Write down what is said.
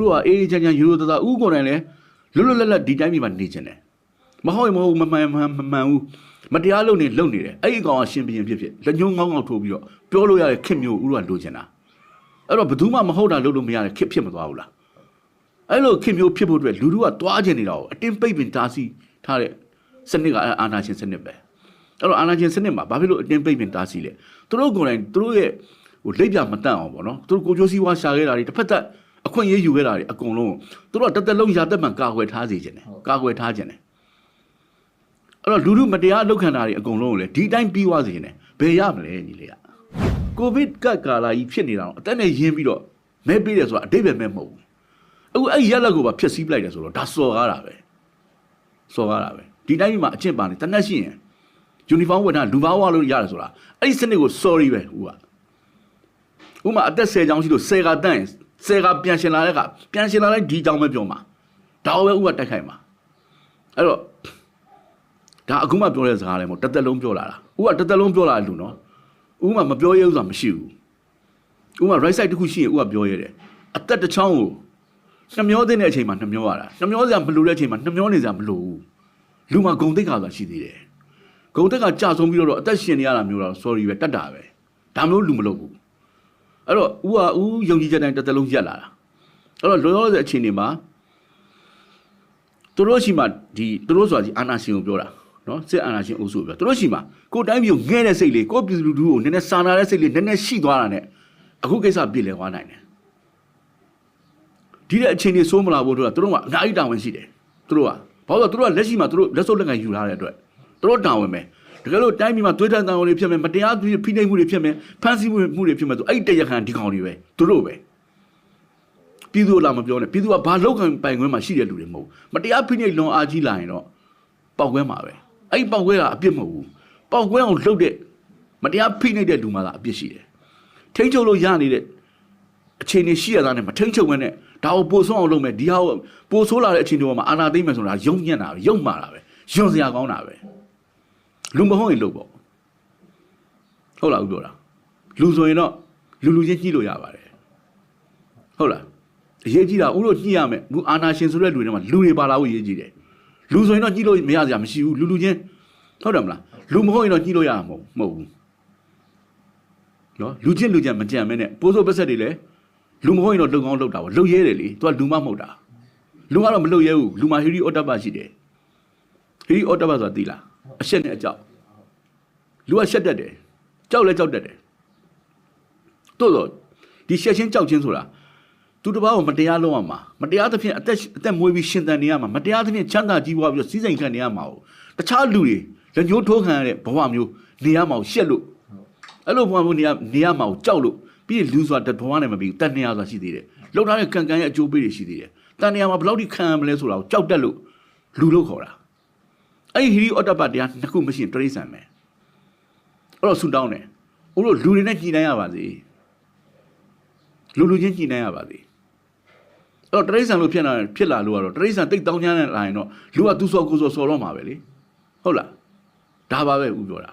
တို့ကအေးချမ်းချမ်းရိုးရိုးသားသားဥကိုယ်တိုင်လည်းလွတ်လွတ်လပ်လပ်ဒီတိုင်းပြည်မှာနေချင်တယ်မဟုတ်ရင်မဟုတ်မမှန်ဘူးမတရားလုပ်နေတယ်အဲ့ဒီကောင်ကရှင်ပြင်းဖြစ်လက်ညှိုးငေါင်းထိုးပြီးတော့ပြောလို့ရတဲ့ခစ်မျိုးဥတို့ကလိုချင်တာအဲ့တော့ဘယ်သူမှမဟုတ်တာလုပ်လို့မရတဲ့ခစ်ဖြစ်မသွားဘူးလားအဲ့လိုခစ်မျိုးဖြစ်ဖို့အတွက်လူတို့ကတွားချင်နေတာကိုအတင်းပိတ်ပင်တားဆီးထားတဲ့စနစ်ကအာဏာရှင်စနစ်ပဲအဲ့တော့အာဏာရှင်စနစ်မှာဘာဖြစ်လို့အတင်းပိတ်ပင်တားဆီးလဲသူတို့ကိုယ်တိုင်သူတို့ရဲ့လက်ပြမတန့်အောင်ပေါ့နော်သူတို့ကိုကြိုးစည်းဝါရှာခဲ့တာတွေတစ်ဖက်သက်အခွင့်အရေးယူခဲ့တာတွေအကုန်လုံးသူတို့ကတက်လုံးရာတက်မှန်ကာကွယ်ထားစေခြင်းတယ်ကာကွယ်ထားခြင်းတယ်အဲ့တော့လူလူမတရားလောက်ခံတာတွေအကုန်လုံးကိုလေဒီတိုင်းပြီးသွားစေခြင်းတယ်ဘယ်ရမလဲညီလေးကကိုဗစ်ကပ်ကာလာကြီးဖြစ်နေတာတော့အသက်နဲ့ရင်းပြီးတော့မဲပေးတယ်ဆိုတာအတိတ်ပဲမဲမဟုတ်ဘူးအခုအဲ့ရက်လက်ကိုပါဖျက်ဆီးပလိုက်တယ်ဆိုတော့ဒါစော်ကားတာပဲဒီတိုင်းမှာအကျင့်ပါနေတနက်ရှိရင်ယူနီဖောင်းဝတ်ထားလူဘာဝလို့ရတယ်ဆိုတာအဲ့ဒီစနစ်ကို sorry ပဲဥမာအသက်10ချောင်းရှိလို့10ကတန့်10ကပြန်ရှင်လာတဲ့ကပြန်ရှင်လာလိုက်ဒီကြောင်ပဲပြောမှာဒါပဲဥကတက်ခိုင်မှာအဲ့တော့ဒါအခုမှပြောတဲ့စကားလည်းမဟုတ်တစ်သက်လုံးပြောလာတာဥကတစ်သက်လုံးပြောလာတဲ့လူနော်ဥကမပြောရဘူးဆိုတာမရှိဘူးဥက right side တစ်ခုရှိရင်ဥကပြောရတယ်အသက်တစ်ချောင်းကိုနှမျောတဲ့အချိန်မှာနှမျောရတာနှမျောစရာမလိုတဲ့အချိန်မှာနှမျောနေစရာမလိုဘူးလူမှာဂုံတိတ်ခါဆိုတာရှိသေးတယ်ဂုံတိတ်ကကြာဆုံးပြီးတော့အသက်ရှင်နေရတာမျိုးတော့ sorry ပဲတတ်တာပဲဒါမျိုးလူမလုပ်ဘူးအဲ့တော့ဦးယုံကြည်ချက်တိုင်းတစ်သက်လုံးရက်လာတာအဲ့တော့လောလောဆယ်အခြေအနေမှာသူတို့ရှိမှဒီသူတို့ဆိုတာဒီအာနာရှင်ကိုပြောတာနော်စစ်အာနာရှင်အုပ်စုကိုပြောသူတို့ရှိမှကိုတိုင်းပြည်ကိုငဲတဲ့စိတ်လေးကိုပြည်သူလူထုကိုနည်းနည်းစာနာတဲ့စိတ်လေးနည်းနည်းရှိသွားတာနဲ့အခုကိစ္စပြည့်လည်သွားနိုင်တယ်ဒီတဲ့အခြေအနေဆိုးမလာဖို့တို့ကသူတို့ကအများကြီးတာဝန်ရှိတယ်သူတို့ကဘာလို့သူတို့ကလက်ရှိမှာသူတို့လက်စုပ်လက်ကန်ယူထားတဲ့အတွက်သူတို့တာဝန်ပဲတကယ်လို့တိုင်းပြည်မှာသွေးထန်တန်အောင်တွေဖြစ်မယ်မတရားဖိနှိပ်မှုတွေဖြစ်မယ်ဖမ်းဆီးမှုတွေဖြစ်မယ်ဆိုအဲ့ဒီတရားခံဒီကောင်တွေပဲသူတို့ပဲပြည်သူလာမပြောနဲ့ပြည်သူကဘာလောက်ခံပိုင်ခွင့်မှာရှိတဲ့လူတွေမဟုတ်မတရားဖိနှိပ်လွန်အားကြီးလာရင်တော့ပောက်ကွဲမှာပဲအဲ့ဒီပောက်ကွဲကအပြစ်မဟုတ်ဘူးပောက်ကွဲအောင်လှုပ်တဲ့မတရားဖိနှိပ်တဲ့လူမှသာအပြစ်ရှိတယ်ထိန်းချုပ်လို့ရနေတဲ့အခြေအနေရှိရတာနဲ့မထိန်းချုပ်ဘဲနဲ့ဒါကိုပို့ဆုံးအောင်လုပ်မယ်ဒီဟာကိုပို့ဆိုးလာတဲ့အခြေအနေပေါ်မှာအာဏာသိမ်းမယ်ဆိုတာယုံညံ့တာပဲယုံမှားတာပဲယွန်စရာကောင်းတာပဲလူမဟုတ်ရင်လုပ်ပေါ့ဟုတ်လားဦးပြောတာလူဆိုရင်တော့လူချင်းညှိလို့ရပါတယ်ဟုတ်လားအရေးကြီးတာဦးတို့ညှိရမယ်အခုအာနာရှင်ဆိုတဲ့လူတွေမှာလူတွေပါလာဖို့အရေးကြီးတယ်လူဆိုရင်တော့ညှိလို့မရစရာမရှိဘူးလူချင်းဟုတ်တယ်မလားလူမဟုတ်ရင်တော့ညှိလို့ရမှာမဟုတ်ဘူးနော်လူချင်းမကြံမဲနဲ့ပိုးစိုးပက်ဆက်တွေလည်းလူမဟုတ်ရင်တော့လုံကောင်းလောက်တာပေါ့လှုပ်ရဲတယ်လေသူကလူမမဟုတ်တာလူကတော့မလှုပ်ရဲဘူးလူမှာဟီရီအော်တပ်ပါရှိတယ်ဟီရီအော်တပ်ပါဆိုတာသိလားအရှက်နဲ့အကြောက်လူကရှက်တတ်တယ်ကြောက်လဲကြောက်တတ်တယ်တိုးတော့ဒီရှက်ချင်းကြောက်ချင်းဆိုတာသူတစ်ပါးကိုမတရားလုပ်ရမှာမတရားသဖြင့်အသက်မွေးပြီးရှင်သန်နေရမှာမတရားသဖြင့်ချမ်းသာကြီးပွားပြီးတော့စီးစိမ်ခံနေရမှာတခြားလူတွေလက်ညှိုးထိုးခံရတဲ့ဘဝမျိုးနေရမှာရှက်လို့အဲ့လိုဘဝမျိုးနေရမှာကြောက်လို့ပြီးရင်လူဆိုတာတဘဝနဲ့မပြီးဘူးတန်နေရဆိုတာရှိသေးတယ်လောက်ထားတဲ့ကံရဲ့အကျိုးပေးတွေရှိသေးတယ်တန်နေရမှာဘယ်လောက်ထိခံရမလဲဆိုတာကိုကြောက်တတ်လို့လူလို့ခေါ်တာအဲ့ဒီဟီရီအော်တပတ်တရားနှစ်ခုမရှိရင်တရိษံမယ်အဲ့တော့ဆူတောင်းတယ်ဦးတို့လူတွေနဲ့ညှိနှိုင်းရပါစေလူချင်းညှိနှိုင်းရပါစေအဲ့တော့တရိษံလို့ဖြစ်လာလို့ကတော့တရိษံတိတ်တောင်းချမ်းလာရင်တော့လူကသူ့စောကိုယ်စောတော့မှာပဲလေဟုတ်လားဒါပါပဲဦးပြောတာ